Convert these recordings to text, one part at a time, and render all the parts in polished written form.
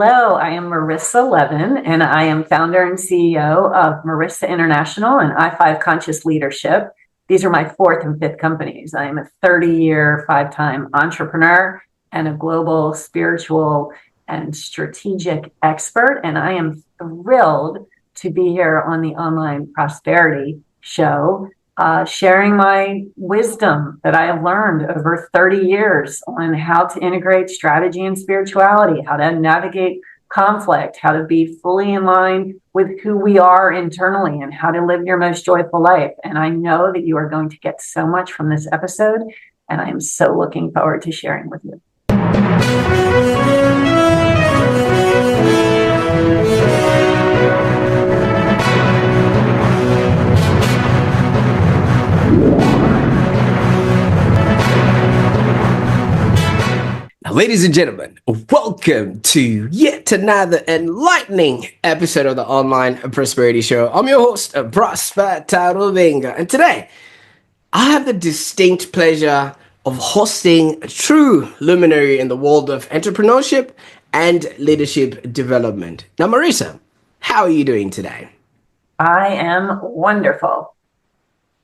Hello, I am Marissa Levin, and I am founder and CEO of Marissa International and I5 Conscious Leadership. These are my fourth and fifth companies. I am a 30-year, five-time entrepreneur and a global spiritual and strategic expert, and I am thrilled to be here on the Online Prosperity Show, sharing my wisdom that I have learned over 30 years on how to integrate strategy and spirituality, how to navigate conflict, how to be fully in line with who we are internally, and how to live your most joyful life. And I know that you are going to get so much from this episode, and I am so looking forward to sharing with you. Ladies and gentlemen, welcome to yet another enlightening episode of the Online Prosperity Show. I'm your host, Prosper Taruvinga, and today I have the distinct pleasure of hosting a true luminary in the world of entrepreneurship and leadership development. Now, Marissa, how are you doing today? I am wonderful.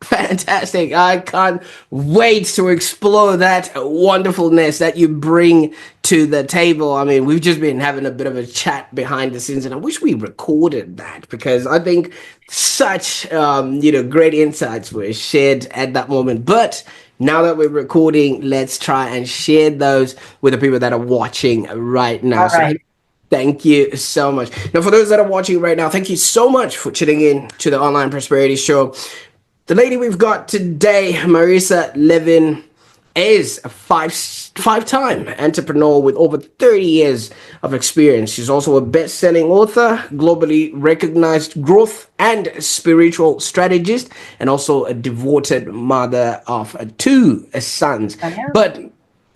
Fantastic. I can't wait to explore that wonderfulness that you bring to the table. I mean, we've just been having a bit of a chat behind the scenes, and I wish we recorded that because I think such, great insights were shared at that moment. But now that we're recording, let's try and share those with the people that are watching right now. All right. Thank you so much. Now, for those that are watching right now, thank you so much for tuning in to the Online Prosperity Show. The lady we've got today, Marissa Levin, is a five-time entrepreneur with over 30 years of experience. She's also a best-selling author, globally recognized growth and spiritual strategist, and also a devoted mother of two sons. But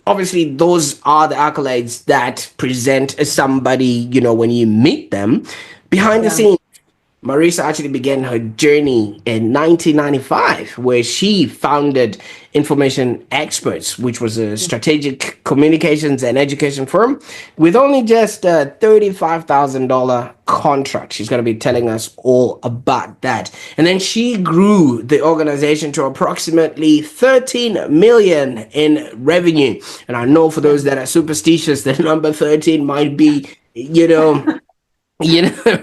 obviously, those are the accolades that present somebody, when you meet them. Behind the scenes, Marissa actually began her journey in 1995, where she founded Information Experts, which was a strategic communications and education firm with only just a $35,000 contract. She's going to be telling us all about that. And then she grew the organization to approximately 13 million in revenue. And I know for those that are superstitious, the number 13 might be,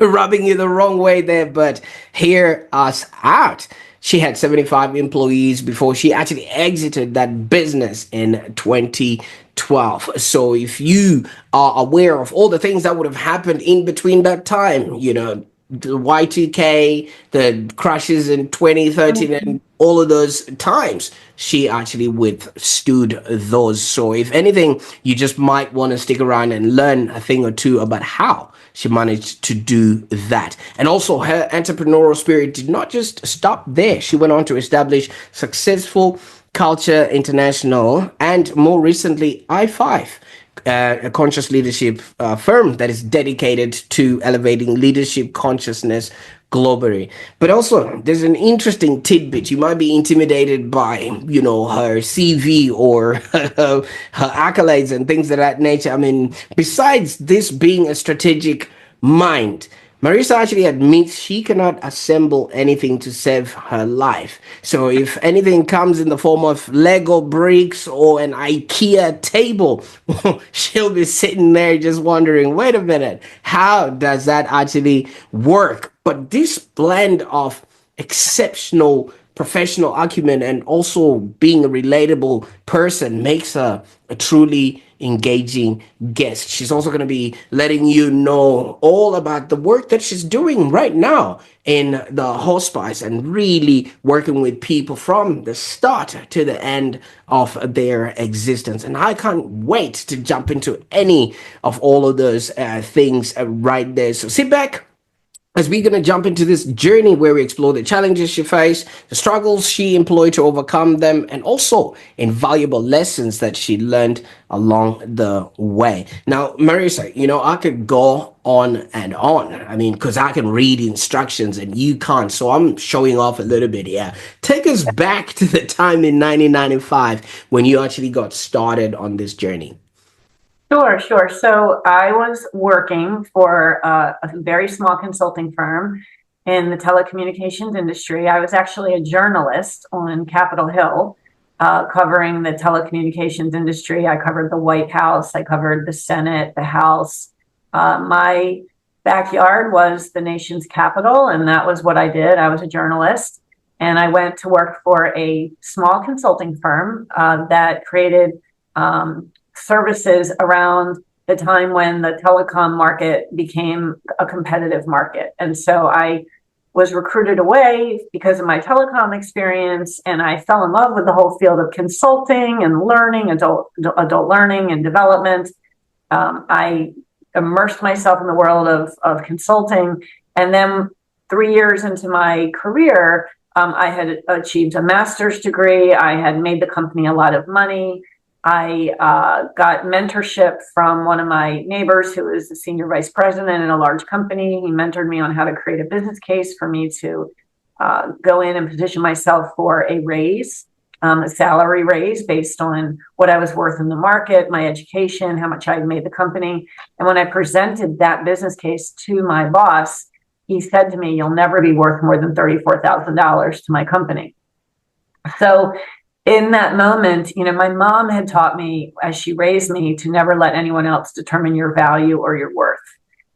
rubbing you the wrong way there, but hear us out. She had 75 employees before she actually exited that business in 2012. So if you are aware of all the things that would have happened in between that time, the Y2K, the crashes in 2013, and all of those times, she actually withstood those. So if anything, you just might want to stick around and learn a thing or two about how she managed to do that. And also her entrepreneurial spirit did not just stop there. She went on to establish successful Culture International and more recently I5, a conscious leadership firm that is dedicated to elevating leadership consciousness globally. But also, there's an interesting tidbit. You might be intimidated by, her CV or her accolades and things of that nature. I mean, besides this being a strategic mind, Marissa actually admits she cannot assemble anything to save her life. So if anything comes in the form of Lego bricks or an IKEA table, she'll be sitting there just wondering, wait a minute, how does that actually work? But this blend of exceptional professional acumen and also being a relatable person makes her a truly engaging guest. She's also going to be letting you know all about the work that she's doing right now in the hospice and really working with people from the start to the end of their existence. And I can't wait to jump into any of all of those things right there. So sit back as we're going to jump into this journey where we explore the challenges she faced, the struggles she employed to overcome them, and also invaluable lessons that she learned along the way. Now, Marissa, I could go on and on. I mean, because I can read instructions and you can't. So I'm showing off a little bit here. Take us back to the time in 1995 when you actually got started on this journey. Sure, sure. So I was working for a very small consulting firm in the telecommunications industry. I was actually a journalist on Capitol Hill, covering the telecommunications industry. I covered the White House, I covered the Senate, the House. My backyard was the nation's capital, and that was what I did. I was a journalist, and I went to work for a small consulting firm that created services around the time when the telecom market became a competitive market. And so I was recruited away because of my telecom experience, and I fell in love with the whole field of consulting and learning, adult learning and development. I immersed myself in the world of consulting, and then 3 years into my career, I had achieved a master's degree. I had made the company a lot of money. I got mentorship from one of my neighbors who is the senior vice president in a large company. He mentored me on how to create a business case for me to go in and position myself for a raise, a salary raise based on what I was worth in the market, my education, how much I had made the company. And when I presented that business case to my boss, he said to me, "You'll never be worth more than $34,000 to my company." So in that moment, my mom had taught me as she raised me to never let anyone else determine your value or your worth.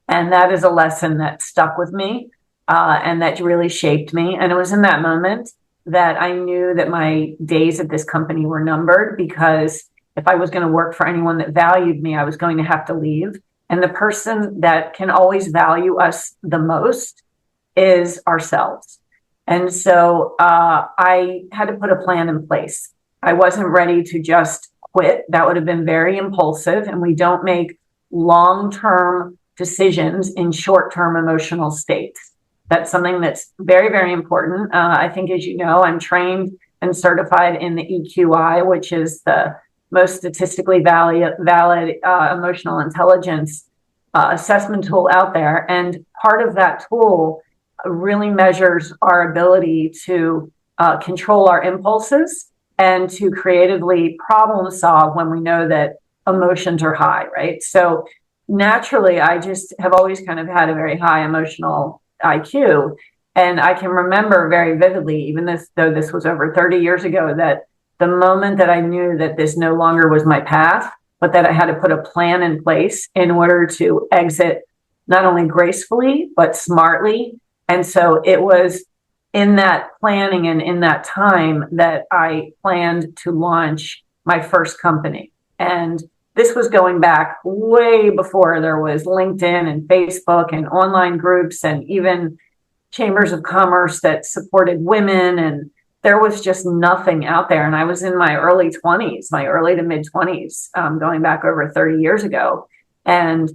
And that is a lesson that stuck with me and that really shaped me. And it was in that moment that I knew that my days at this company were numbered, because if I was going to work for anyone that valued me, I was going to have to leave. And the person that can always value us the most is ourselves. And so I had to put a plan in place. I wasn't ready to just quit. That would have been very impulsive. And we don't make long-term decisions in short-term emotional states. That's something that's very, very important. I think, as you know, I'm trained and certified in the EQI, which is the most statistically valid emotional intelligence assessment tool out there. And part of that tool really measures our ability to control our impulses and to creatively problem solve when we know that emotions are high, right? So naturally, I just have always kind of had a very high emotional IQ. And I can remember very vividly, even though this was over 30 years ago, that the moment that I knew that this no longer was my path, but that I had to put a plan in place in order to exit not only gracefully, but smartly. And so it was in that planning and in that time that I planned to launch my first company. And this was going back way before there was LinkedIn and Facebook and online groups and even chambers of commerce that supported women. And there was just nothing out there. And I was in my early 20s, my early to mid 20s, going back over 30 years ago. And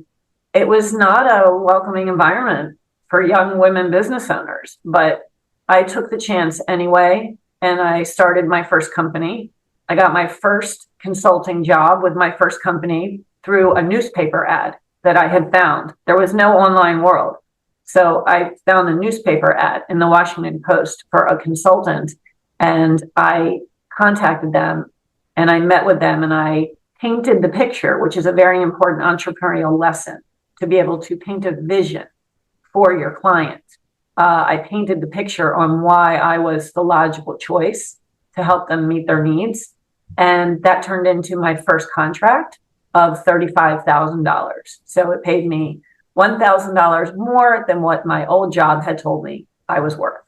it was not a welcoming environment for young women business owners, but I took the chance anyway, and I started my first company. I got my first consulting job with my first company through a newspaper ad that I had found. There was no online world. So I found a newspaper ad in the Washington Post for a consultant, and I contacted them and I met with them and I painted the picture, which is a very important entrepreneurial lesson, to be able to paint a vision for your client. I painted the picture on why I was the logical choice to help them meet their needs. And that turned into my first contract of $35,000. So it paid me $1,000 more than what my old job had told me I was worth.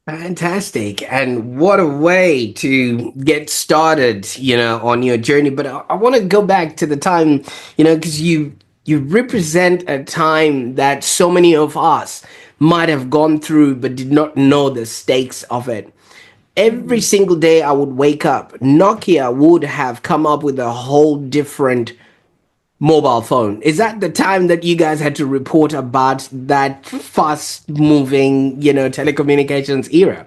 Fantastic. And what a way to get started, on your journey. But I want to go back to the time, because you represent a time that so many of us might have gone through but did not know the stakes of it. Every single day I would wake up, Nokia would have come up with a whole different mobile phone. Is that the time that you guys had to report about that fast moving, telecommunications era?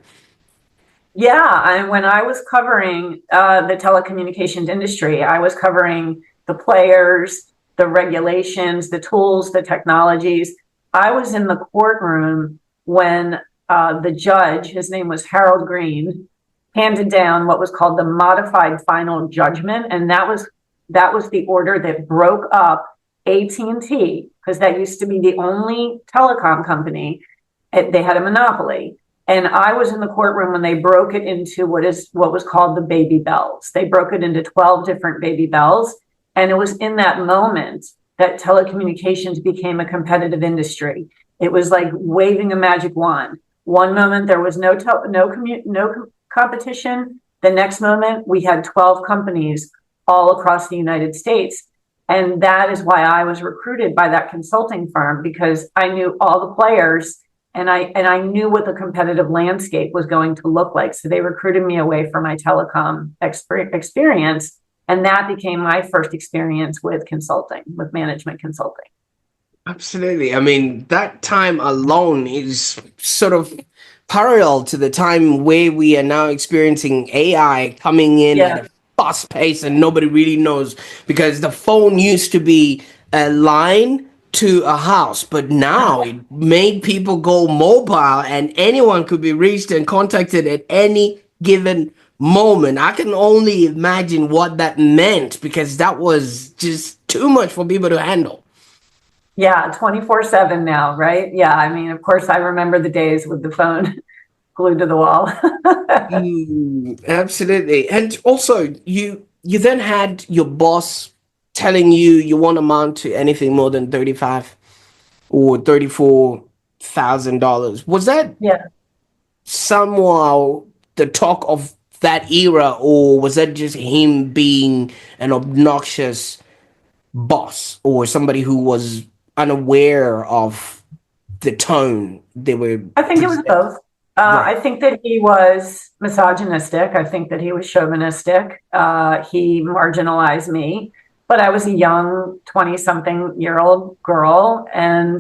Yeah, and when I was covering the telecommunications industry, I was covering the players, the regulations, the tools, the technologies. I was in the courtroom when the judge, his name was Harold Green, handed down what was called the modified final judgment. And that was that was the order that broke up AT&T, because that used to be the only telecom company. They had a monopoly. And I was in the courtroom when they broke it into what was called the baby bells. They broke it into 12 different baby bells. And it was in that moment that telecommunications became a competitive industry. It was like waving a magic wand. One moment there was no competition. The next moment we had 12 companies all across the United States. And that is why I was recruited by that consulting firm, because I knew all the players, and I knew what the competitive landscape was going to look like. So they recruited me away from my telecom experience. And that became my first experience with consulting, with management consulting. Absolutely. I mean, that time alone is sort of parallel to the time where we are now experiencing AI coming in at Yeah. a fast pace and nobody really knows, because the phone used to be a line to a house, but now it made people go mobile and anyone could be reached and contacted at any given moment. I can only imagine what that meant, because that was just too much for people to handle. Yeah, 24/7 now, right? Yeah, I mean, of course, I remember the days with the phone glued to the wall. Absolutely. And also, you then had your boss telling you won't amount to anything more than 35 or $34,000. Was that Yeah. somehow the talk of that era, or was that just him being an obnoxious boss or somebody who was unaware of the tone they were I think it was presenting? both. Right. I think that he was misogynistic. I think that he was chauvinistic. He marginalized me, but I was a young 20-something-year-old girl. And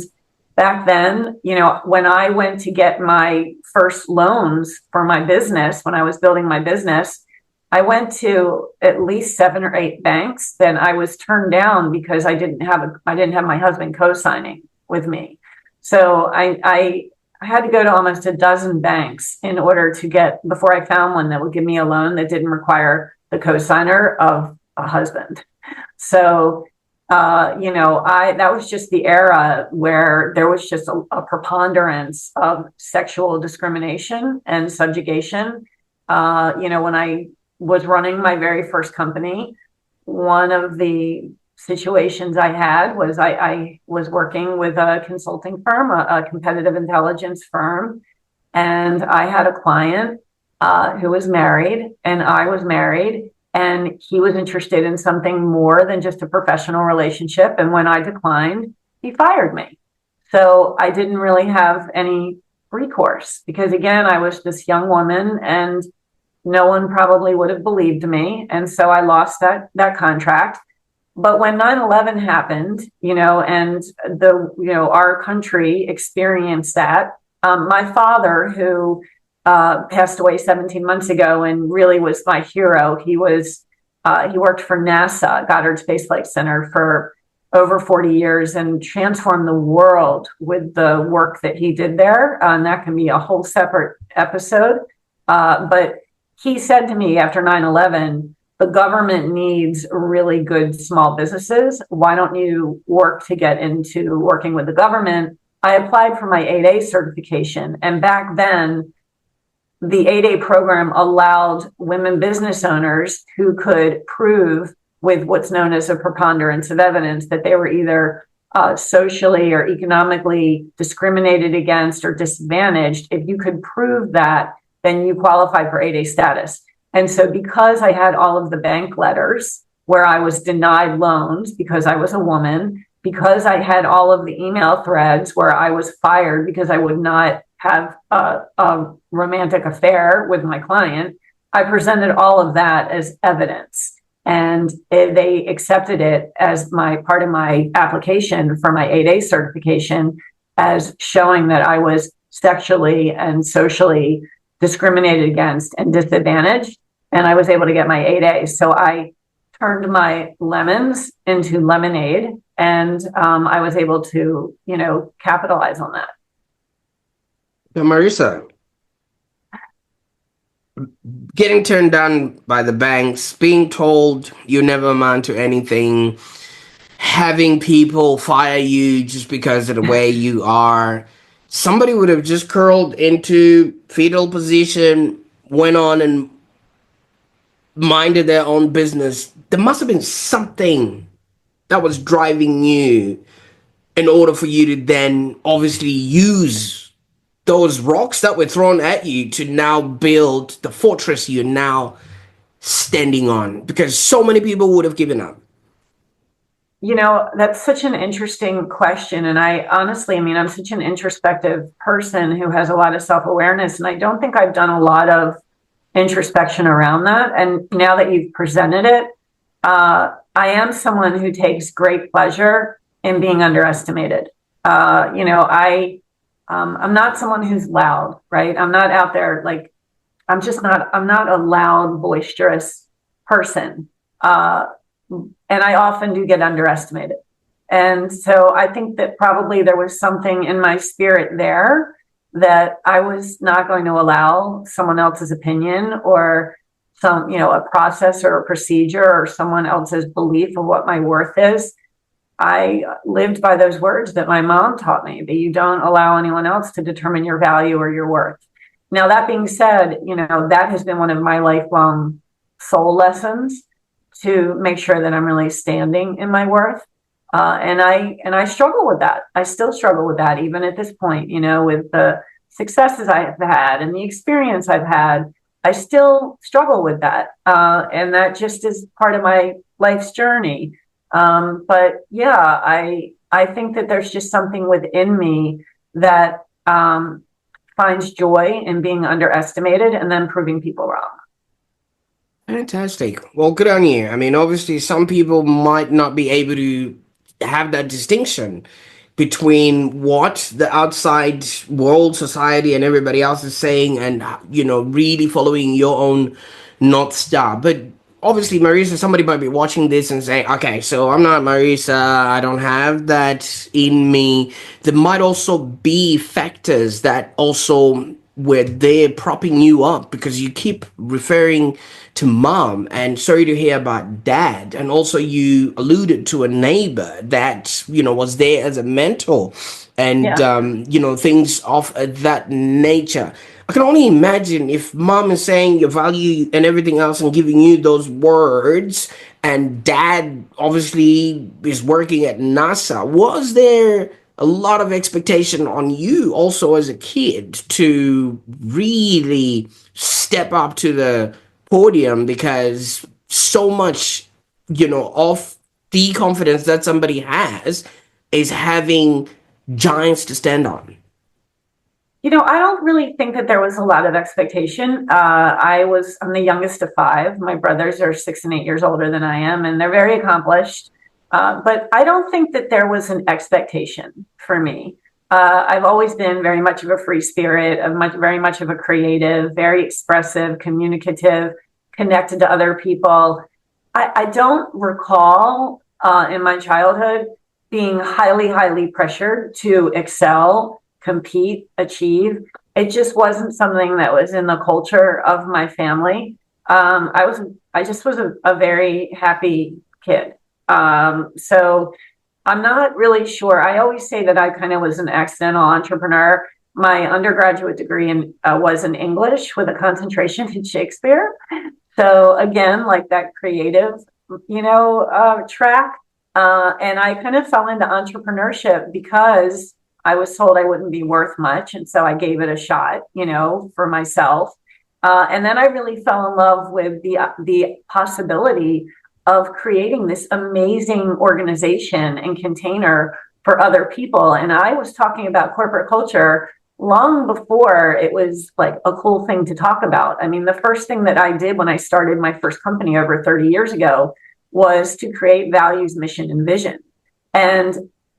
back then, when I went to get my first loans for my business, when I was building my business, I went to at least 7 or 8 banks. Then I was turned down because I didn't have my husband co-signing with me. So I had to go to almost a dozen banks in order to before I found one that would give me a loan that didn't require the co-signer of a husband. So, that was just the era where there was just a preponderance of sexual discrimination and subjugation. When I was running my very first company, one of the situations I had was I was working with a consulting firm, a competitive intelligence firm, and I had a client who was married, and I was married, and he was interested in something more than just a professional relationship. And when I declined, he fired me. So I didn't really have any recourse, because again, I was this young woman and no one probably would have believed me. And so I lost that contract. But when 9/11 happened, and our country experienced that, my father, who passed away 17 months ago and really was my hero, he worked for NASA, Goddard Space Flight Center, for over 40 years and transformed the world with the work that he did there. And that can be a whole separate episode. But he said to me after 9/11, the government needs really good small businesses. Why don't you work to get into working with the government? I applied for my 8A certification. And back then, the 8A program allowed women business owners who could prove with what's known as a preponderance of evidence that they were either socially or economically discriminated against or disadvantaged. If you could prove that, then you qualify for 8A status. And so because I had all of the bank letters where I was denied loans because I was a woman, because I had all of the email threads where I was fired because I would not have a romantic affair with my client, I presented all of that as evidence. And they accepted it as part of my application for my 8A certification as showing that I was sexually and socially discriminated against and disadvantaged. And I was able to get my 8A. So I turned my lemons into lemonade, and I was able to, capitalize on that. Now, Marissa, getting turned down by the banks, being told you never amount to anything, having people fire you just because of the way you are. Somebody would have just curled into fetal position, went on and minded their own business. There must have been something that was driving you in order for you to then obviously use those rocks that were thrown at you to now build the fortress you're now standing on, because so many people would have given up. That's such an interesting question. And I honestly, I mean, I'm such an introspective person who has a lot of self awareness. And I don't think I've done a lot of introspection around that. And now that you've presented it, I am someone who takes great pleasure in being underestimated. I'm not someone who's loud, right? I'm not out there like, I'm not a loud, boisterous person. And I often do get underestimated. And so I think that probably there was something in my spirit there that I was not going to allow someone else's opinion or a process or a procedure or someone else's belief of what my worth is. I lived by those words that my mom taught me, that you don't allow anyone else to determine your value or your worth. Now, that being said, that has been one of my lifelong soul lessons to make sure that I'm really standing in my worth. And I struggle with that. I still struggle with that even at this point, with the successes I have had and the experience I've had. I still struggle with that. And that just is part of my life's journey. But yeah, I think that there's just something within me that finds joy in being underestimated and then proving people wrong. Fantastic. Well, good on you. I mean, obviously, some people might not be able to have that distinction between what the outside world, society, and everybody else is saying, and really following your own North Star. But obviously, Marissa, somebody might be watching this and saying, okay, so I'm not Marissa, I don't have that in me. There might also be factors that also were there propping you up, because you keep referring to mom, and sorry to hear about dad, and also you alluded to a neighbor that was there as a mentor, and Yeah. things of that nature. I can only imagine if mom is saying your value and everything else and giving you those words, and dad obviously is working at NASA. Was there a lot of expectation on you also as a kid to really step up to the podium, because so much, of the confidence that somebody has is having giants to stand on? I don't really think that there was a lot of expectation. I'm the youngest of five. My brothers are 6 and 8 years older than I am, and they're very accomplished. But I don't think that there was an expectation for me. I've always been very much of a free spirit, very much of a creative, very expressive, communicative, connected to other people. I don't recall in my childhood being highly, highly pressured to excel, compete, achieve. It just wasn't something that was in the culture of my family. I just was a very happy kid. So I'm not really sure. I always say that I kind of was an accidental entrepreneur. My undergraduate degree was in English with a concentration in Shakespeare. So again, like that creative, track. And I kind of fell into entrepreneurship because I was told I wouldn't be worth much. And so I gave it a shot, for myself. And then I really fell in love with the possibility of creating this amazing organization and container for other people. And I was talking about corporate culture long before it was like a cool thing to talk about. I mean, the first thing that I did when I started my first company over 30 years ago was to create values, mission, and vision. And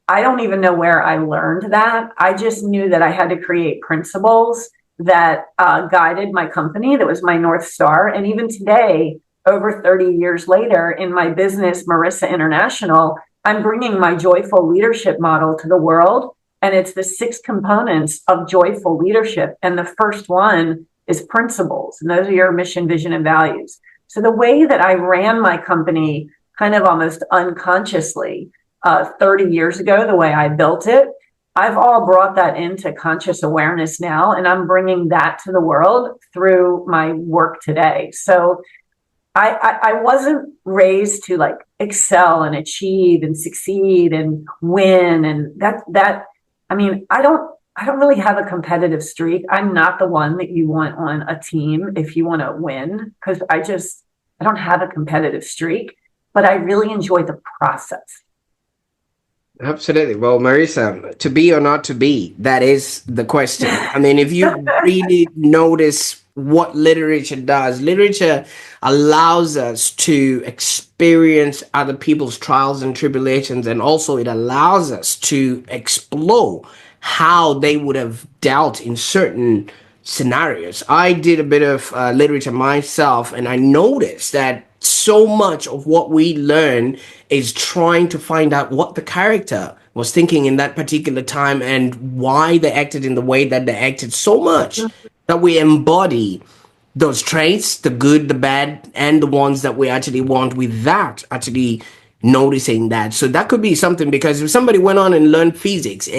I don't even know where I learned that. I just knew that I had to create principles that guided my company. That was my North Star. And even today, over 30 years later, in my business, Marissa International, I'm bringing my joyful leadership model to the world. And it's the 6 components of joyful leadership. And the first one is principles. And those are your mission, vision, and values. So the way that I ran my company kind of almost unconsciously 30 years ago, the way I built it, I've all brought that into conscious awareness now, and I'm bringing that to the world through my work today. So I wasn't raised to like excel and achieve and succeed and win. And I mean, I don't really have a competitive streak. I'm not the one that you want on a team if you want to win, because I don't have a competitive streak, but I really enjoy the process. Absolutely. Well, Marissa, to be or not to be, that is the question. I mean, if you really notice what literature does, literature allows us to experience other people's trials and tribulations, and also it allows us to explore how they would have dealt in certain scenarios. I did a bit of literature myself, and I noticed that so much of what we learn is trying to find out what the character was thinking in that particular time and why they acted in the way that they acted, so much that we embody those traits, the good, the bad, and the ones that we actually want, without actually noticing that. So that could be something, because if somebody went on and learned physics,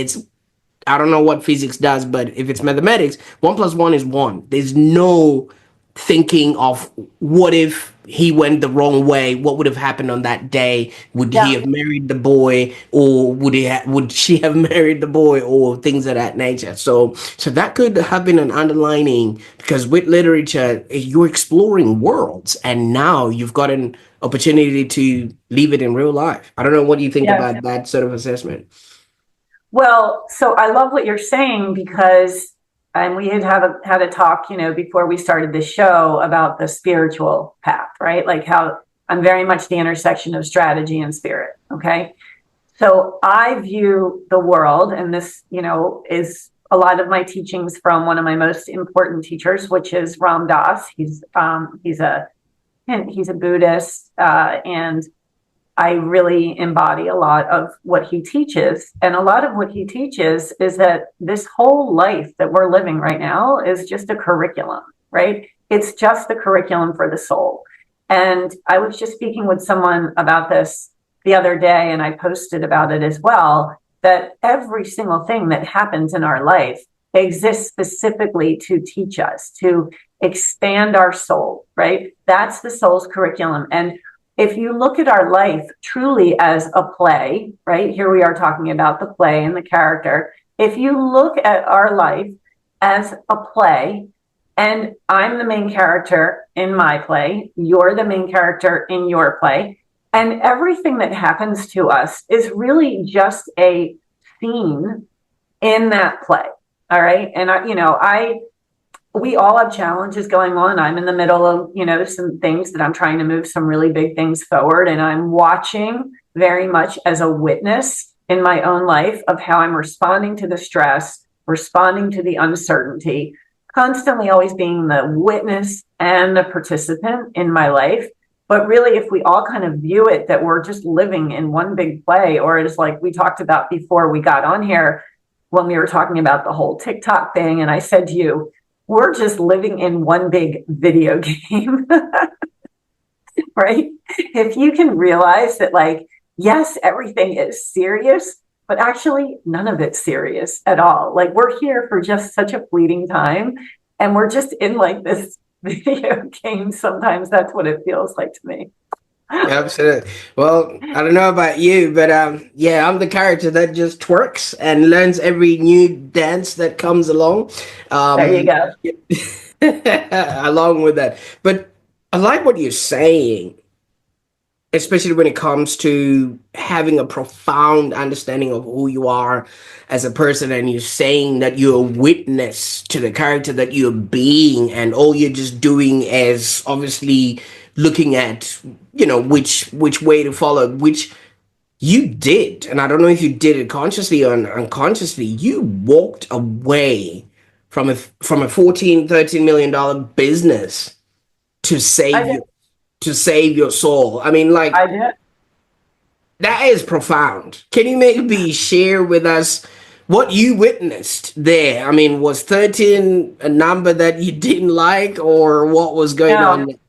I don't know what physics does, but if it's mathematics, 1 + 1 is 1. There's no thinking of what if he went the wrong way, what would have happened on that day? Would he Yeah. have married the boy, or would she have married the boy, or things of that nature? So that could have been an underlining, because with literature you're exploring worlds, and now you've got an opportunity to leave it in real life. I don't know, what do you think Yeah. about that sort of assessment? Well, so I love what you're saying, because, and we had a talk, before we started the show about the spiritual path, right? Like how I'm very much the intersection of strategy and spirit. Okay. So I view the world, and this, is a lot of my teachings from one of my most important teachers, which is Ram Dass. He's a Buddhist, and I really embody a lot of what he teaches. And a lot of what he teaches is that this whole life that we're living right now is just a curriculum, right? It's just the curriculum for the soul. And I was just speaking with someone about this the other day, and I posted about it as well, that every single thing that happens in our life exists specifically to teach us, to expand our soul, right? That's the soul's curriculum. And if you look at our life truly as a play, right? Here we are talking about the play and the character. If you look at our life as a play, and I'm the main character in my play, you're the main character in your play, and everything that happens to us is really just a scene in that play. All right. And we all have challenges going on. I'm in the middle of, some things that I'm trying to move some really big things forward. And I'm watching very much as a witness in my own life of how I'm responding to the stress, responding to the uncertainty, constantly always being the witness and the participant in my life. But really, if we all kind of view it that we're just living in one big play, or it's like we talked about before we got on here when we were talking about the whole TikTok thing. And I said to you, we're just living in one big video game, right? If you can realize that, like, yes, everything is serious, but actually none of it's serious at all. Like, we're here for just such a fleeting time, and we're just in like this video game. Sometimes that's what it feels like to me. Absolutely. Well, I don't know about you, but yeah, I'm the character that just twerks and learns every new dance that comes along. There you go. Along with that. But I like what you're saying, especially when it comes to having a profound understanding of who you are as a person, and you're saying that you're a witness to the character that you're being, and all you're just doing is obviously looking at, which way to follow, which you did. And I don't know if you did it consciously or unconsciously. You walked away from a 14-13 million dollar business to I save did. you, to save your soul. I mean, like, I did. that is profound. Can you maybe share with us what you witnessed there. I mean, was 13 a number that you didn't like, or what was going No, on?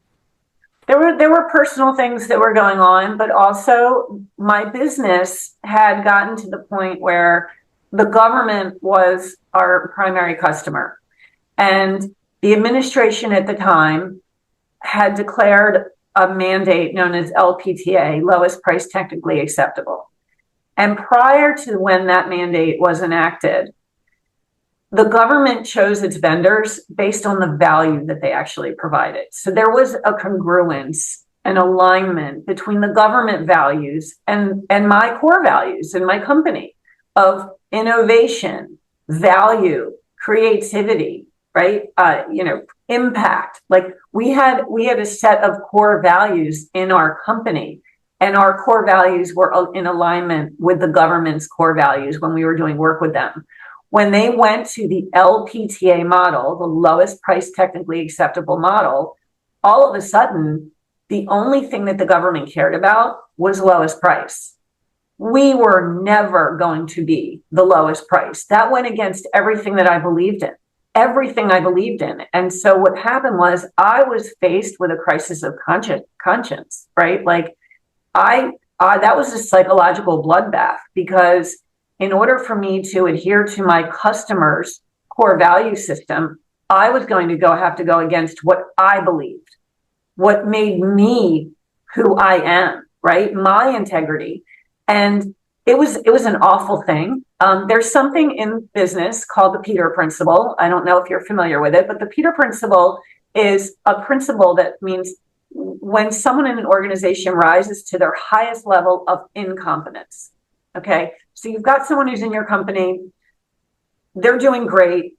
there were personal things that were going on, but also my business had gotten to the point where the government was our primary customer. And the administration at the time had declared a mandate known as LPTA, lowest price technically acceptable. And prior to when that mandate was enacted, the government chose its vendors based on the value that they actually provided. So there was a congruence, an alignment between the government values and my core values in my company of innovation, value, creativity, right? Impact. Like we had a set of core values in our company, and our core values were in alignment with the government's core values when we were doing work with them. When they went to the LPTA model, the lowest price technically acceptable model, all of a sudden, the only thing that the government cared about was lowest price. We were never going to be the lowest price. That went against everything that I believed in, everything I believed in. And so what happened was I was faced with a crisis of conscience, right? Like that was a psychological bloodbath, because in order for me to adhere to my customers' core value system, I was going to have to go against what I believed, what made me who I am, right? My integrity. And it was an awful thing. There's something in business called the Peter Principle. I don't know if you're familiar with it, but the Peter Principle is a principle that means when someone in an organization rises to their highest level of incompetence. Okay, so you've got someone who's in your company, they're doing great.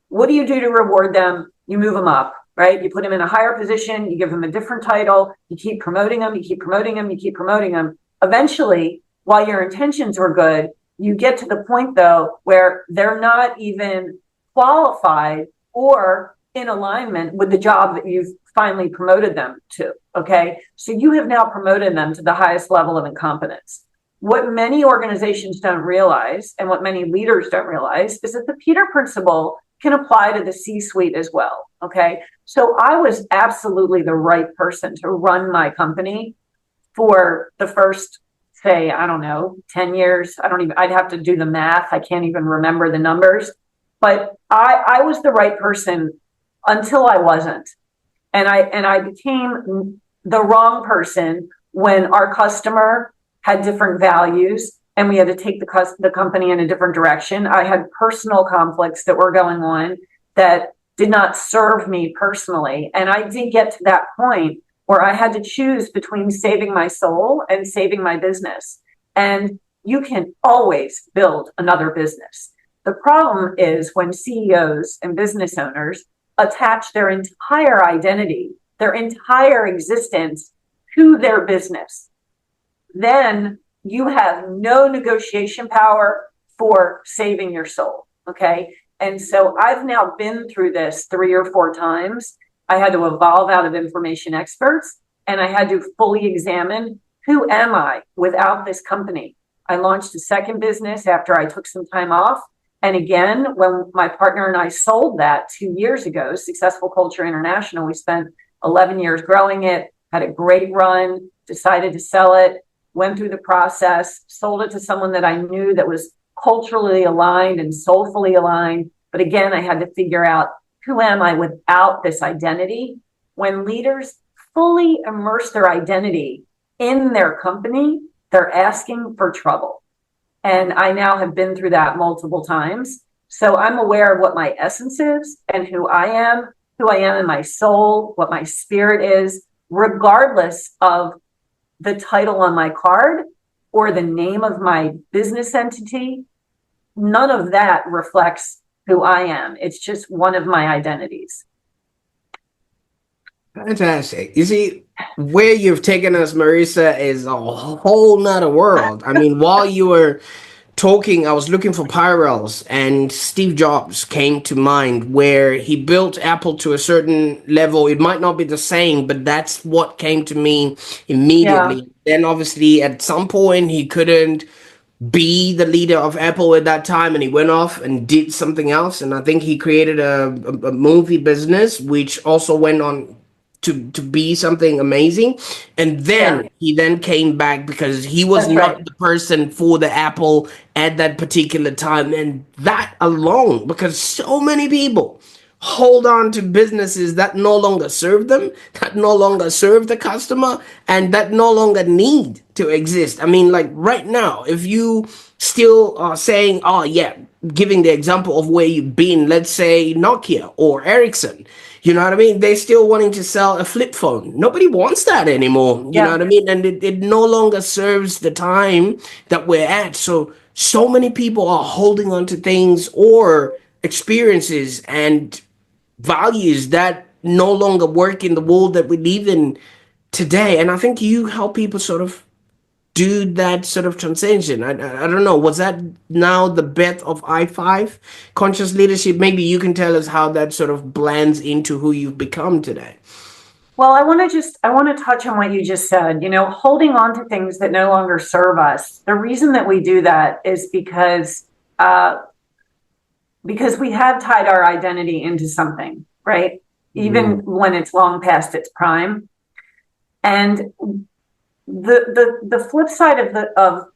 What do you do to reward them? You move them up, right? You put them in a higher position, you give them a different title, you keep promoting them, you keep promoting them, you keep promoting them. Eventually, while your intentions were good, you get to the point, though, where they're not even qualified or in alignment with the job that you've finally promoted them to. Okay, so you have now promoted them to the highest level of incompetence. What many organizations don't realize, and what many leaders don't realize, is that the Peter Principle can apply to the C-suite as well. Okay, so I was absolutely the right person to run my company for the first, say, I don't know, 10 years. I'd have to do the math. I can't even remember the numbers. But I was the right person until I wasn't. And I became the wrong person when our customer had different values and we had to take the company in a different direction. I had personal conflicts that were going on that did not serve me personally. And I did get to that point where I had to choose between saving my soul and saving my business. And you can always build another business. The problem is when CEOs and business owners attach their entire identity, their entire existence to their business. Then you have no negotiation power for saving your soul. Okay. And so I've now been through this 3 or 4 times. I had to evolve out of information experts, and I had to fully examine, who am I without this company? I launched a second business after I took some time off. And again, when my partner and I sold that 2 years ago, Successful Culture International, we spent 11 years growing it, had a great run, decided to sell it, went through the process, sold it to someone that I knew that was culturally aligned and soulfully aligned. But again, I had to figure out, who am I without this identity? When leaders fully immerse their identity in their company, they're asking for trouble. And I now have been through that multiple times. So I'm aware of what my essence is and who I am in my soul, what my spirit is, regardless of the title on my card or the name of my business entity. None of that reflects who I am. It's just one of my identities. Fantastic. You see, where you've taken us, Marissa, is a whole nother world. I mean, while you were talking, I was looking for parallels, and Steve Jobs came to mind, where he built Apple to a certain level. It might not be the same, but that's what came to me Yeah. immediately. Then, obviously, at some point, he couldn't be the leader of Apple at that time, and he went off and did something else. And I think he created a movie business, which also went on to be something amazing. And Yeah, then he then came back because he was that's not right. the person for the Apple at that particular time. And that alone, because so many people hold on to businesses that no longer serve them, that no longer serve the customer, and that no longer need to exist. I mean, like right now, if you still are saying, oh, yeah, giving the example of where you've been, let's say Nokia or Ericsson, you know what I mean? They're still wanting to sell a flip phone. Nobody wants that anymore, you know Yeah. what I mean? And it no longer serves the time that we're at. So many people are holding on to things or experiences and values that no longer work in the world that we live in today. And I think you help people sort of do that sort of transition. I don't know. Was that now the birth of I5 conscious leadership? Maybe you can tell us how that sort of blends into who you've become today. Well, I want to touch on what you just said, holding on to things that no longer serve us. The reason that we do that is uh, because we have tied our identity into something, right? Even Mm, when it's long past its prime. And the flip side of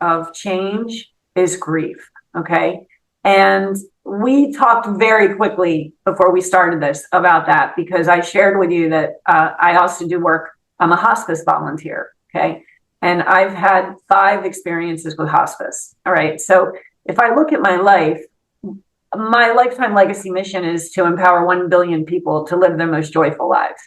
of change is grief. Okay. And we talked very quickly before we started this about that because I shared with you that I also do work. I'm a hospice volunteer. Okay. And I've had 5 experiences with hospice. All right. So if I look at my lifetime legacy mission is to empower 1 billion people to live their most joyful lives.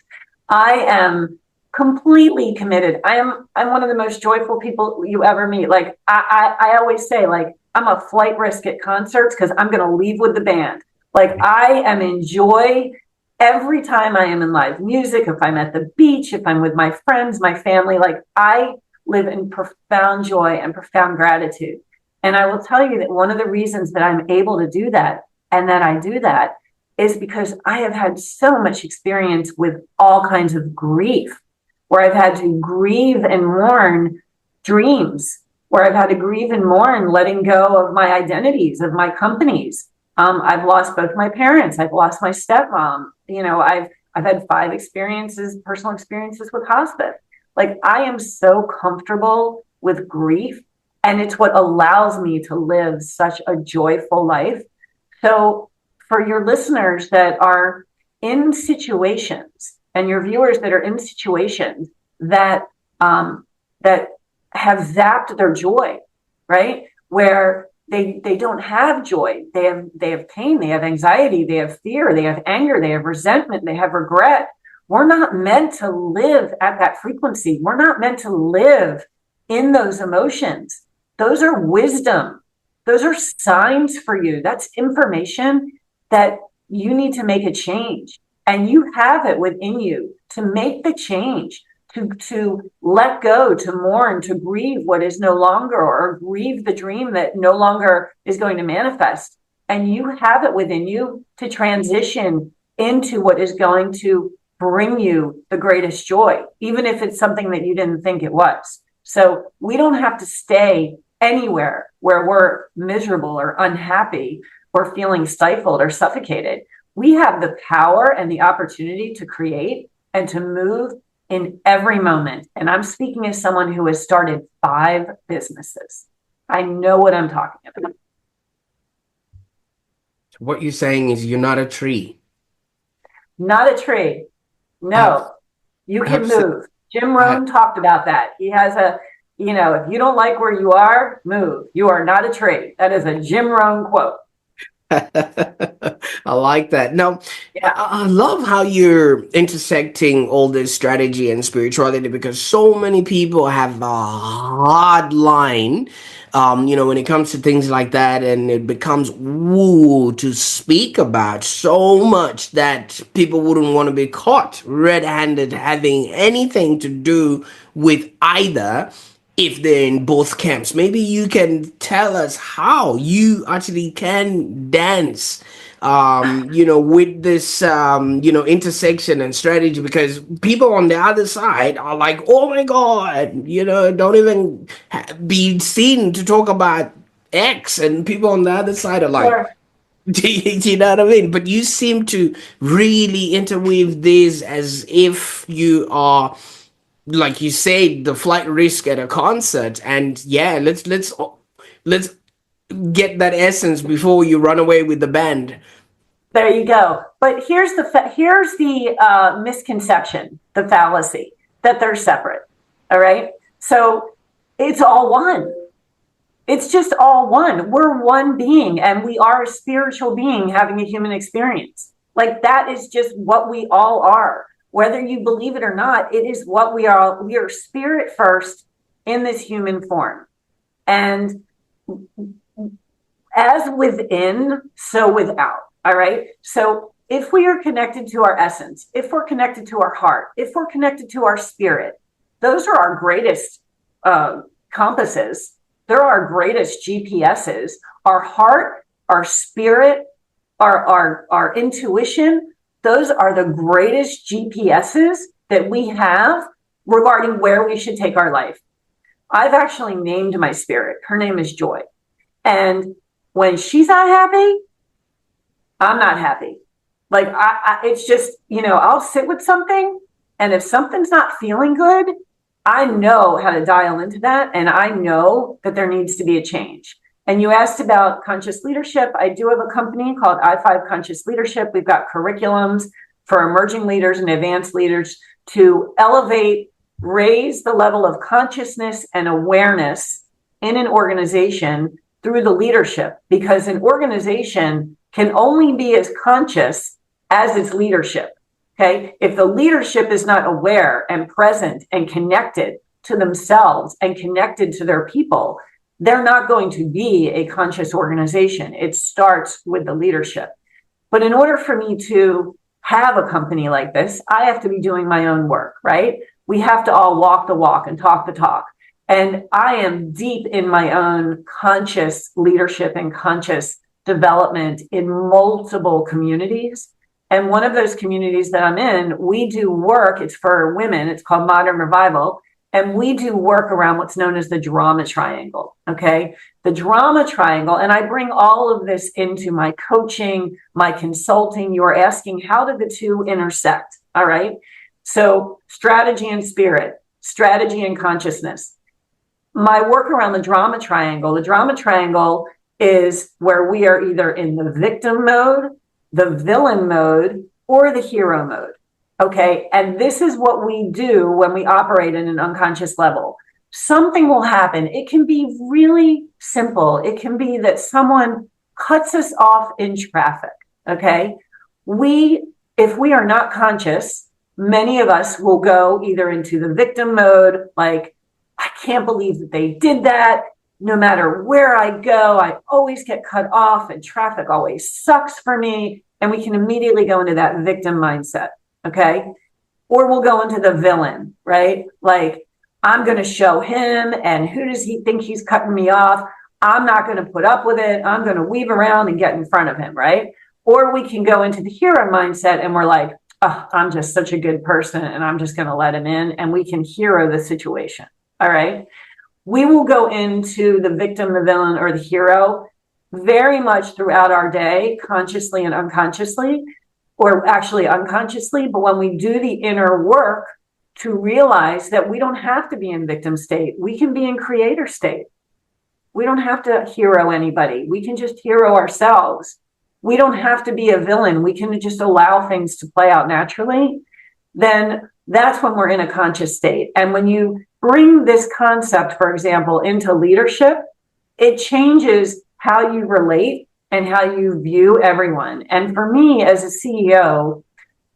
I am completely committed. I'm one of the most joyful people you ever meet. Like I always say, like I'm a flight risk at concerts because I'm going to leave with the band. Like I am in joy every time I am in live music. If I'm at the beach, if I'm with my friends, my family, like I live in profound joy and profound gratitude. And I will tell you that one of the reasons that I'm able to do that and that I do that is because I have had so much experience with all kinds of grief where I've had to grieve and mourn dreams, where I've had to grieve and mourn letting go of my identities, of my companies. I've lost both my parents. I've lost my stepmom. I've had 5 experiences, personal experiences with hospice. Like I am so comfortable with grief, and it's what allows me to live such a joyful life. So, for your listeners that are in situations and your viewers that are in situations that that have zapped their joy, right? Where they don't have joy, they have pain, they have anxiety, they have fear, they have anger, they have resentment, they have regret. We're not meant to live at that frequency. We're not meant to live in those emotions. Those are wisdom. Those are signs for you. That's information that you need to make a change. And you have it within you to make the change, to let go, to mourn, to grieve what is no longer, or grieve the dream that no longer is going to manifest. And you have it within you to transition into what is going to bring you the greatest joy, even if it's something that you didn't think it was. So we don't have to stay anywhere where we're miserable or unhappy or feeling stifled or suffocated. We have the power and the opportunity to create and to move in every moment. And I'm speaking as someone who has started 5 businesses. I know what I'm talking about. what you're saying is you're not a tree. Not a tree. I've, No, you can I've said, move. Jim I, Rohn talked about that. He has if you don't like where you are, move. You are not a tree. That is a Jim Rohn quote. I like that. Now, Yeah. I love how you're intersecting all this strategy and spirituality because so many people have a hard line, when it comes to things like that, and it becomes woo to speak about so much that people wouldn't want to be caught red-handed having anything to do with either. if they're in both camps. Maybe you can tell us how you actually can dance, with this, intersection and strategy, because people on the other side are like, oh my God, don't even be seen to talk about X, and people on the other side are like, Sure. do you know what I mean? But you seem to really interweave this as if you are, like you say, the flight risk at a concert. And yeah, let's get that essence before you run away with the band. There you go. But here's the misconception, the fallacy that they're separate. All right. So it's all one. It's just all one. We're one being, and we are a spiritual being having a human experience. Like that is just what we all are. Whether you believe it or not, it is what we are. We are spirit first in this human form. And as within, so without. All right. So if we are connected to our essence, if we're connected to our heart, if we're connected to our spirit, those are our greatest compasses. They're our greatest GPSs. Our heart, our spirit, our intuition, those are the greatest GPSs that we have regarding where we should take our life. I've actually named my spirit. Her name is Joy. And when she's not happy, I'm not happy. Like it's just, I'll sit with something, and if something's not feeling good, I know how to dial into that, and I know that there needs to be a change. And you asked about conscious leadership. I do have a company called I5 Conscious Leadership. We've got curriculums for emerging leaders and advanced leaders to elevate, raise the level of consciousness and awareness in an organization through the leadership, because an organization can only be as conscious as its leadership. Okay. If the leadership is not aware and present and connected to themselves and connected to their people, they're not going to be a conscious organization. It starts with the leadership. But in order for me to have a company like this, I have to be doing my own work, right? We have to all walk the walk and talk the talk. And I am deep in my own conscious leadership and conscious development in multiple communities. And one of those communities that I'm in, we do work. It's for women. It's called Modern Revival. And we do work around what's known as the drama triangle. Okay. The drama triangle. And I bring all of this into my coaching, my consulting. You are asking, how do the two intersect? All right. So strategy and spirit, strategy and consciousness. My work around the drama triangle is where we are either in the victim mode, the villain mode, or the hero mode. Okay. And this is what we do when we operate in an unconscious level. Something will happen. It can be really simple. It can be that someone cuts us off in traffic. Okay. If we are not conscious, many of us will go either into the victim mode, like, I can't believe that they did that. No matter where I go, I always get cut off, and traffic always sucks for me. And we can immediately go into that victim mindset. Okay. Or we'll go into the villain, right? Like, I'm going to show him, and who does he think he's cutting me off? I'm not going to put up with it. I'm going to weave around and get in front of him, right? Or we can go into the hero mindset, and we're like, oh, I'm just such a good person, and I'm just going to let him in, and we can hero the situation. All right. We will go into the victim, the villain, or the hero very much throughout our day, consciously and unconsciously, or actually unconsciously. But when we do the inner work to realize that we don't have to be in victim state, we can be in creator state. We don't have to hero anybody. We can just hero ourselves. We don't have to be a villain. We can just allow things to play out naturally. Then that's when we're in a conscious state. And when you bring this concept, for example, into leadership, it changes how you relate and how you view everyone. And for me as a CEO,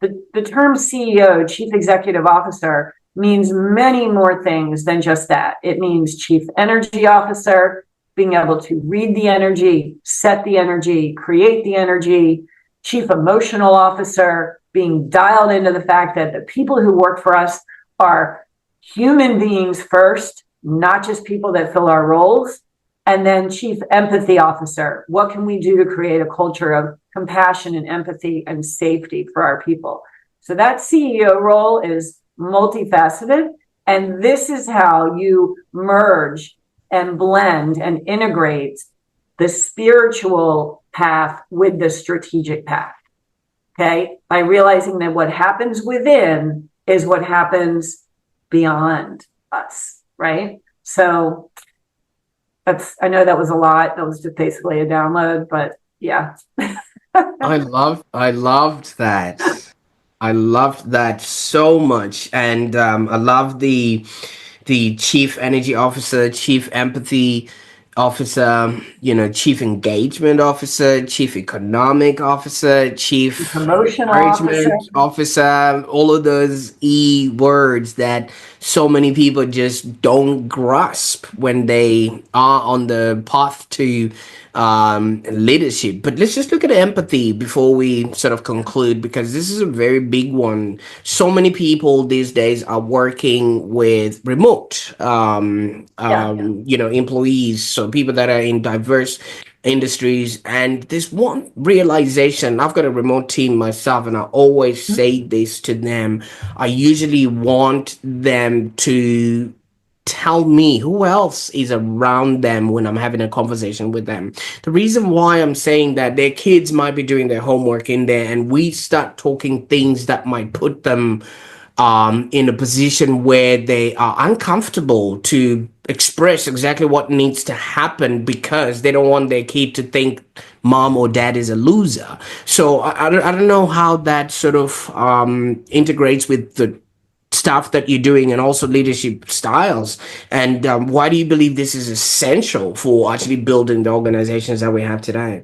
the term CEO, Chief Executive Officer, means many more things than just that. It means Chief Energy Officer, being able to read the energy, set the energy, create the energy, Chief Emotional Officer, being dialed into the fact that the people who work for us are human beings first, not just people that fill our roles. And then chief empathy officer. What can we do to create a culture of compassion and empathy and safety for our people? So that CEO role is multifaceted. And this is how you merge and blend and integrate the spiritual path with the strategic path. Okay. By realizing that what happens within is what happens beyond us. Right. So I know that was a lot. That was just basically a download, but yeah. I loved that. I loved that so much. And I love the chief energy officer, chief empathy officer, chief engagement officer, chief economic officer, chief Promotion officer. encouragement officer, all of those words that so many people just don't grasp when they are on the path to leadership. But let's just look at empathy before we sort of conclude, because this is a very big one. So many people these days are working with remote, Yeah. employees. So people that are in diverse industries. And this one realization, I've got a remote team myself, and I always say this to them. I usually want them to tell me who else is around them when I'm having a conversation with them. The reason why I'm saying that, their kids might be doing their homework in there, and we start talking things that might put them in a position where they are uncomfortable to express exactly what needs to happen, because they don't want their kid to think mom or dad is a loser. So I don't know how that sort of integrates with the stuff that you're doing, and also leadership styles. And why do you believe this is essential for actually building the organizations that we have today?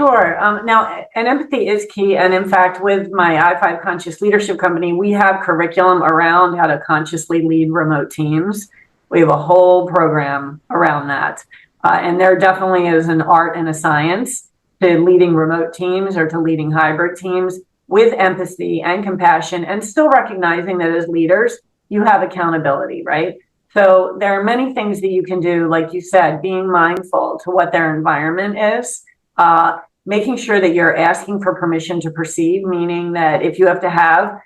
Sure. Now, and empathy is key. And in fact, with my I5 Conscious Leadership Company, we have curriculum around how to consciously lead remote teams. We have a whole program around that. And there definitely is an art and a science to leading remote teams or to leading hybrid teams with empathy and compassion, and still recognizing that as leaders, you have accountability, right? So there are many things that you can do, like you said, being mindful to what their environment is. Making sure that you're asking for permission to proceed, meaning that if you have to have,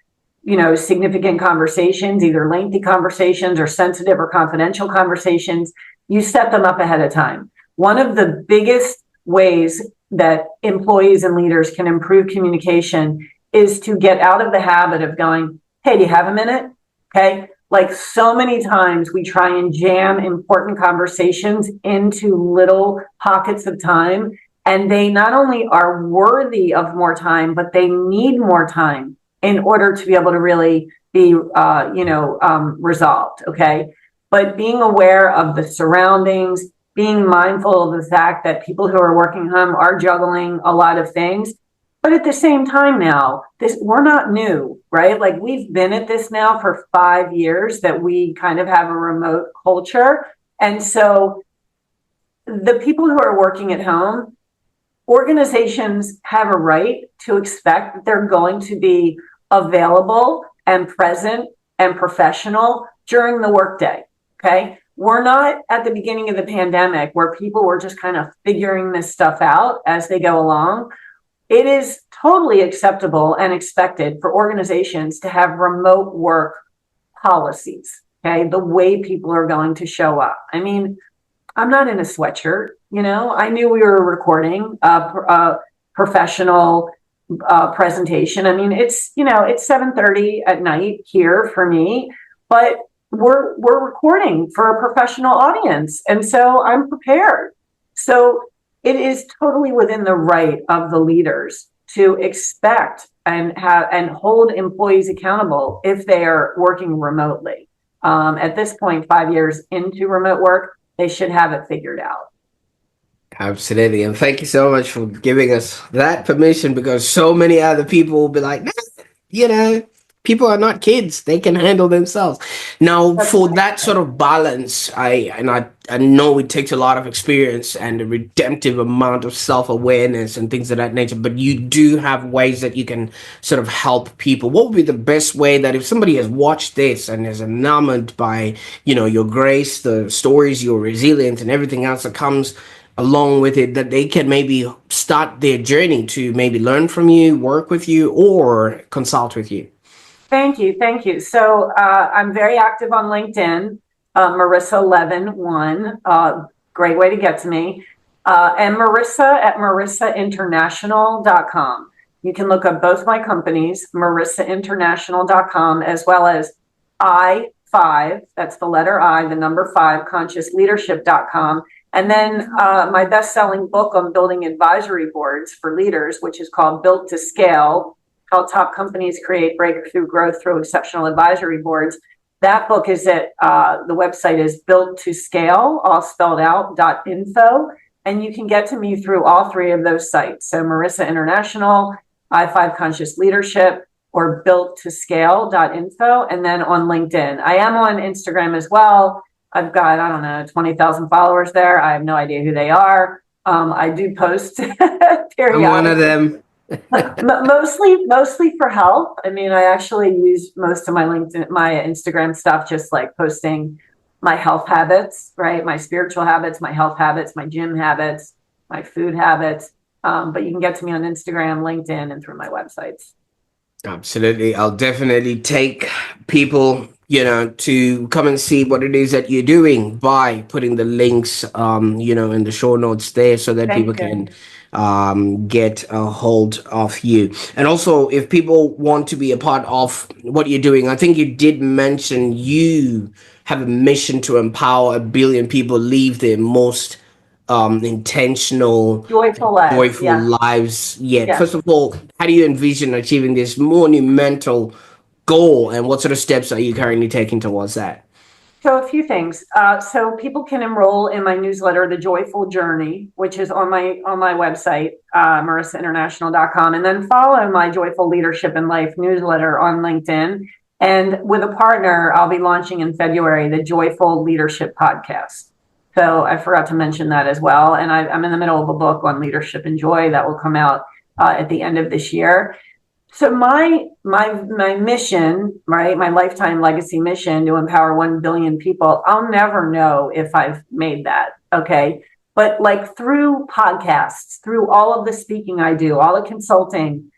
significant conversations, either lengthy conversations or sensitive or confidential conversations, you set them up ahead of time. One of the biggest ways that employees and leaders can improve communication is to get out of the habit of going, hey, do you have a minute? Okay. Like so many times we try and jam important conversations into little pockets of time. And they not only are worthy of more time, but they need more time in order to be able to really be, resolved. Okay. But being aware of the surroundings, being mindful of the fact that people who are working home are juggling a lot of things. But at the same time now, we're not new, right? Like we've been at this now for 5 years that we kind of have a remote culture. And so the people who are working at home, organizations have a right to expect that they're going to be available and present and professional during the workday. Okay. We're not at the beginning of the pandemic where people were just kind of figuring this stuff out as they go along. It is totally acceptable and expected for organizations to have remote work policies. Okay. The way people are going to show up. I mean, I'm not in a sweatshirt. I knew we were recording a professional presentation. I mean, it's 7:30 at night here for me, but we're recording for a professional audience, and so I'm prepared. So it is totally within the right of the leaders to expect and hold employees accountable if they are working remotely. At this point, 5 years into remote work, they should have it figured out. Absolutely. And thank you so much for giving us that permission, because so many other people will be like, nah, you know, People are not kids. They can handle themselves. Now, That's for that sort of balance, I know it takes a lot of experience and a redemptive amount of self-awareness and things of that nature, but you do have ways that you can sort of help people. What would be the best way that if somebody has watched this and is enamored by, your grace, the stories, your resilience, and everything else that comes along with it, that they can maybe start their journey to maybe learn from you, work with you, or consult with you? Thank you. Thank you. So I'm very active on LinkedIn, Marissa Levin, one. Great way to get to me. And Marissa at marissainternational.com. You can look up both my companies, marissainternational.com, as well as I5, that's the letter I, the number 5, consciousleadership.com. And then my best-selling book on building advisory boards for leaders, which is called Built to Scale: How Top Companies Create Breakthrough Growth Through Exceptional Advisory Boards. That book is at, the website is built to scale, all spelled out, .info. And you can get to me through all three of those sites. So Marissa International, I5 Conscious Leadership, or built to scale.info. And then on LinkedIn. I am on Instagram as well. I've got, I don't know, 20,000 followers there. I have no idea who they are. I do post I'm one of periodically. them. Mostly for help. I mean, I actually use most of my LinkedIn, my Instagram stuff, just like posting my health habits, right? My spiritual habits, my health habits, my gym habits, my food habits. But you can get to me on Instagram, LinkedIn, and through my websites. Absolutely. I'll definitely take people, to come and see what it is that you're doing by putting the links, in the show notes there so that Thank people you. can get a hold of you. And also, if people want to be a part of what you're doing, I think you did mention you have a mission to empower 1 billion people leave their most intentional Joyful lives. joyful Yeah. lives yet. Yes. First of all, how do you envision achieving this monumental goal, and what sort of steps are you currently taking towards that? So a few things. So people can enroll in my newsletter, The Joyful Journey, which is on my website, marissainternational.com, and then follow my Joyful Leadership in Life newsletter on LinkedIn. And with a partner, I'll be launching in February the Joyful Leadership podcast. So I forgot to mention that as well. And I'm in the middle of a book on leadership and joy that will come out at the end of this year. So my mission, right, my lifetime legacy mission to empower 1 billion people, I'll never know if I've made that, okay? But like through podcasts, through all of the speaking I do, all the consulting,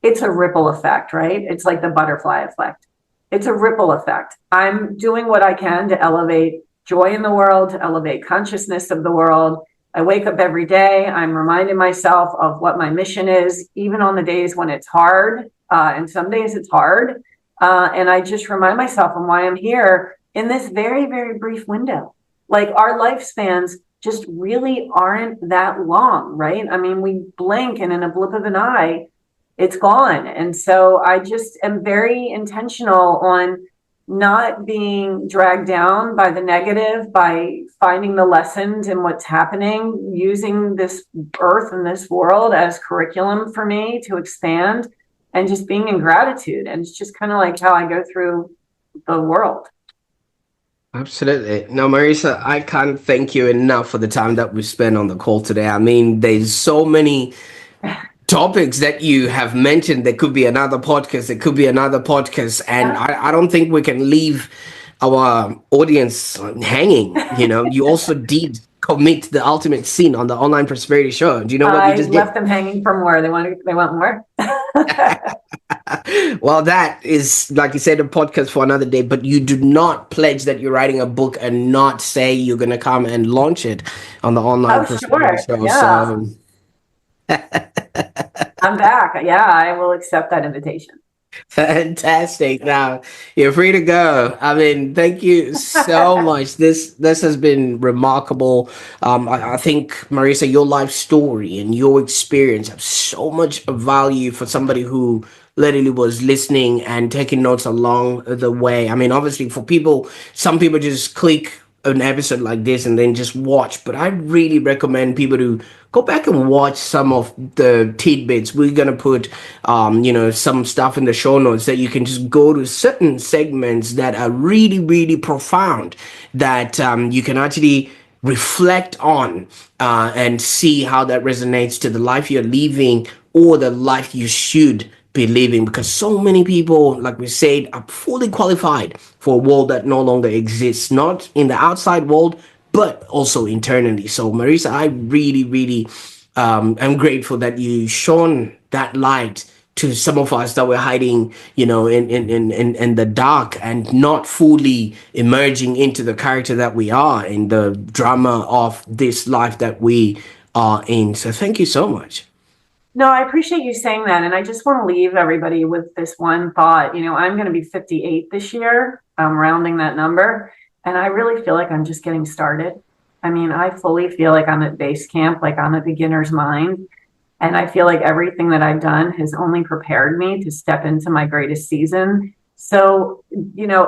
it's a ripple effect, right? It's like the butterfly effect. It's a ripple effect. I'm doing what I can to elevate joy in the world, to elevate consciousness of the world. I wake up every day. I'm reminding myself of what my mission is, even on the days when it's hard. And some days it's hard. And I just remind myself of why I'm here in this very, very brief window. Like our lifespans just really aren't that long, right? I mean, we blink and in a blip of an eye, it's gone. And so I just am very intentional on not being dragged down by the negative, by finding the lessons in what's happening, using this earth and this world as curriculum for me to expand, and just being in gratitude. And it's just kind of like how I go through the world. Absolutely. Now, Marissa, I can't thank you enough for the time that we spent on the call today. I mean, there's so many topics that you have mentioned. There could be another podcast. There could be another podcast. And I don't think we can leave our audience hanging. You also did commit the ultimate sin on the Online Prosperity Show. Do you know what you I just did? left them hanging for more. They want more. Well, that is, like you said, a podcast for another day, but you do not pledge that you're writing a book and not say you're going to come and launch it on the Online Oh, Prosperity sure. Show. Yeah. So I'm back. Yeah, I will accept that invitation. fantastic. Now you're free to go. I mean, thank you so much. This has been remarkable. I think, Marissa, your life story and your experience have so much value for somebody who literally was listening and taking notes along the way. I mean, obviously, for people, some people just click an episode like this and then just watch, but I really recommend people to go back and watch some of the tidbits. We're gonna put, some stuff in the show notes that you can just go to certain segments that are really, really profound that you can actually reflect on and see how that resonates to the life you're living or the life you should be living, because so many people, like we said, are fully qualified for a world that no longer exists, not in the outside world but also internally. So Marissa, I really, really am grateful that you shone that light to some of us that were hiding, in the dark and not fully emerging into the character that we are in the drama of this life that we are in. So thank you so much. No, I appreciate you saying that. And I just want to leave everybody with this one thought. I'm going to be 58 this year. I'm rounding that number. And I really feel like I'm just getting started. I mean, I fully feel like I'm at base camp, like I'm a beginner's mind. And I feel like everything that I've done has only prepared me to step into my greatest season. So,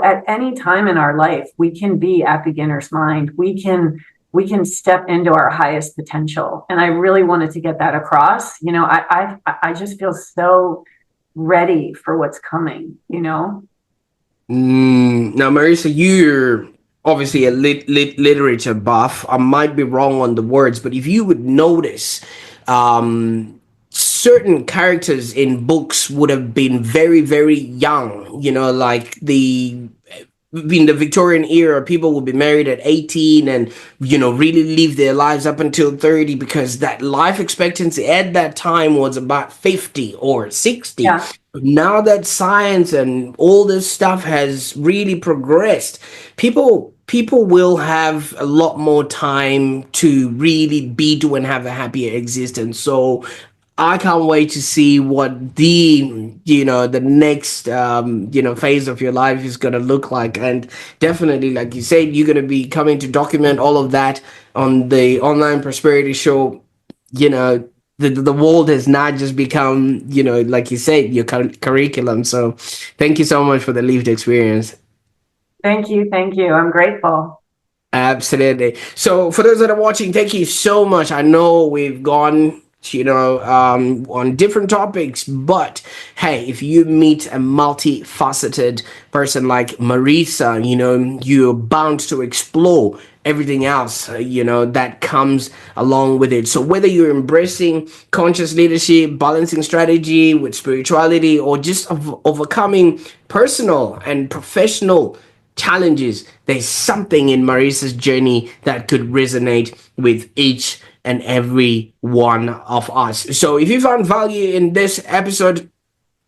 at any time in our life, we can be at beginner's mind. We can step into our highest potential. And I really wanted to get that across. I just feel so ready for what's coming. Now, Marissa, you're obviously a literature buff. I might be wrong on the words, but if you would notice, certain characters in books would have been very, very young. Like the in the Victorian era, people would be married at 18 and, really live their lives up until 30, because that life expectancy at that time was about 50 or 60. Yeah. Now that science and all this stuff has really progressed, people will have a lot more time to really be to and have a happier existence. So I can't wait to see what the next phase of your life is gonna look like, and definitely, like you said, you're gonna be coming to document all of that on the Online Prosperity Show. The world has not just become, like you said, your curriculum. So, thank you so much for the lived experience. Thank you. Thank you. I'm grateful. Absolutely. So for those that are watching, thank you so much. I know we've gone, on different topics, but hey, if you meet a multifaceted person like Marissa, you're bound to explore everything else, that comes along with it. So whether you're embracing conscious leadership, balancing strategy with spirituality, or just overcoming personal and professional challenges, there's something in Marissa's journey that could resonate with each and every one of us. So if you found value in this episode,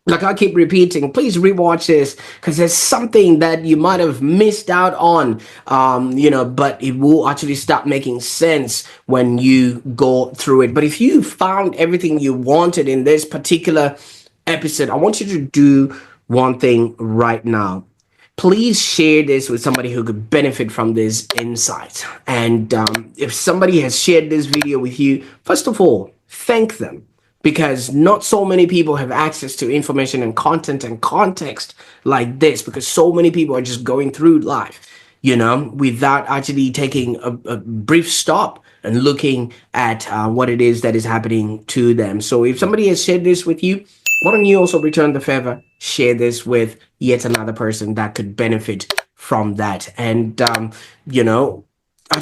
like I keep repeating, please rewatch this, because there's something that you might have missed out on, but it will actually start making sense when you go through it. But if you found everything you wanted in this particular episode, I want you to do one thing right now. Please share this with somebody who could benefit from this insight. And if somebody has shared this video with you, first of all, thank them, because not so many people have access to information and content and context like this, because so many people are just going through life, without actually taking a brief stop and looking at what it is that is happening to them. So if somebody has shared this with you, why don't you also return the favor, share this with yet another person that could benefit from that. And I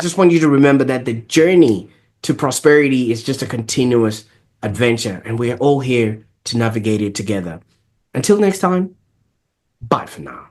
just want you to remember that the journey to prosperity is just a continuous adventure, and we're all here to navigate it together. Until next time, bye for now.